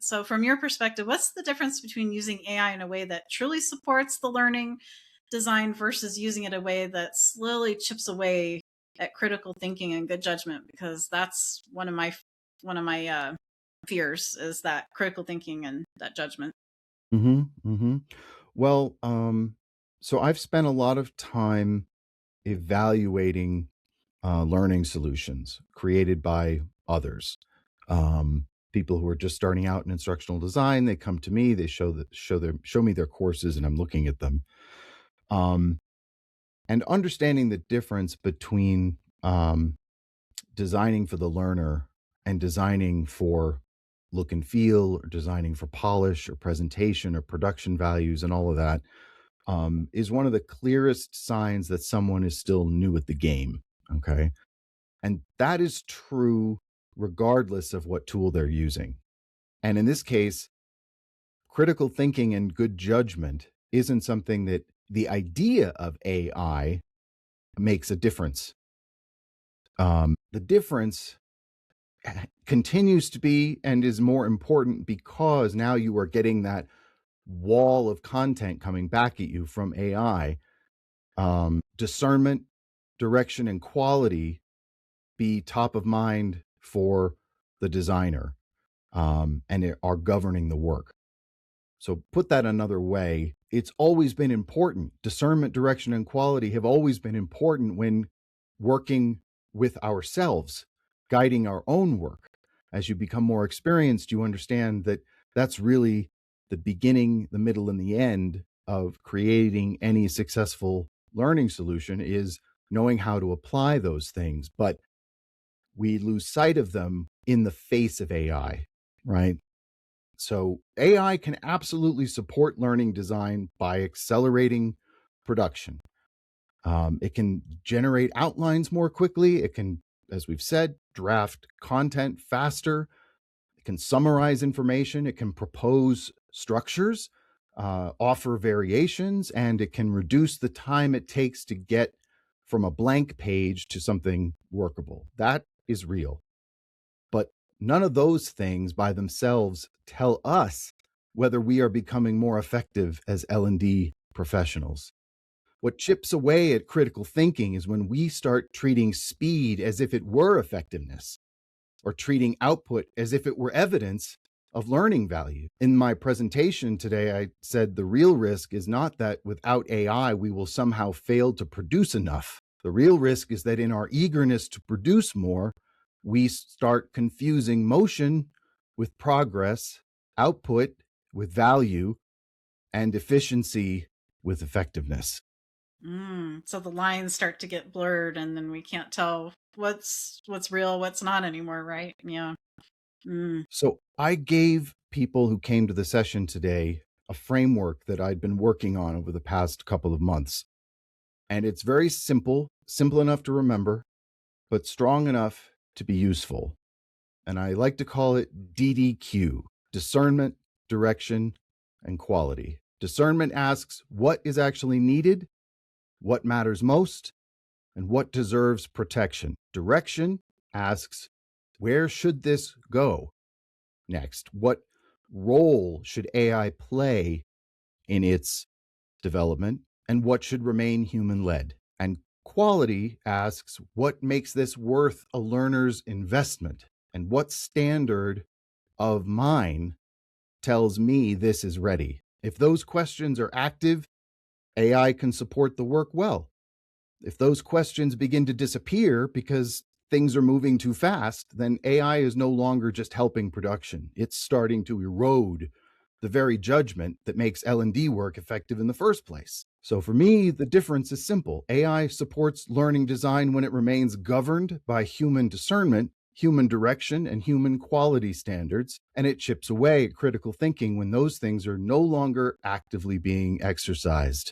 So, from your perspective, what's the difference between using AI in a way that truly supports the learning design versus using it a way that slowly chips away at critical thinking and good judgment? Because that's one of my fears is that critical thinking and that judgment. Hmm. Hmm. Well, so I've spent a lot of time evaluating learning solutions created by others. People who are just starting out in instructional design, they come to me, they show me their courses, and I'm looking at them. Um, and understanding the difference between designing for the learner and designing for look and feel, or designing for polish or presentation or production values and all of that, is one of the clearest signs that someone is still new at the game. Okay. And that is true regardless of what tool they're using. And in this case, critical thinking and good judgment isn't something that the idea of AI makes a difference. The difference continues to be and is more important because now you are getting that wall of content coming back at you from AI. Discernment, direction, and quality be top of mind for the designer, and are governing the work. So, put that another way, it's always been important. Discernment, direction, and quality have always been important when working with ourselves, guiding our own work. As you become more experienced, you understand that that's really the beginning, the middle, and the end of creating any successful learning solution is knowing how to apply those things. But we lose sight of them in the face of AI, right? So AI can absolutely support learning design by accelerating production. It can generate outlines more quickly. It can, as we've said, draft content faster. It can summarize information. It can propose structures, offer variations, and it can reduce the time it takes to get from a blank page to something workable. That is real. But none of those things by themselves tell us whether we are becoming more effective as L&D professionals. What chips away at critical thinking is when we start treating speed as if it were effectiveness, or treating output as if it were evidence of learning value. In my presentation today, I said the real risk is not that without AI, we will somehow fail to produce enough. The real risk is that in our eagerness to produce more, we start confusing motion with progress, output with value, and efficiency with effectiveness. So the lines start to get blurred, and then we can't tell what's real, what's not anymore, right? Yeah. Mm. So I gave people who came to the session today a framework that I'd been working on over the past couple of months. And it's very simple, simple enough to remember, but strong enough to be useful. And I like to call it DDQ: discernment, direction, and quality. Discernment asks what is actually needed, what matters most, and what deserves protection. Direction asks where should this go next? What role should AI play in its development? And what should remain human led? And quality asks what makes this worth a learner's investment? And what standard of mine tells me this is ready? If those questions are active, AI can support the work well. If those questions begin to disappear because things are moving too fast, then AI is no longer just helping production. It's starting to erode the very judgment that makes L&D work effective in the first place. So for me, the difference is simple. AI supports learning design when it remains governed by human discernment, human direction, and human quality standards, and it chips away at critical thinking when those things are no longer actively being exercised.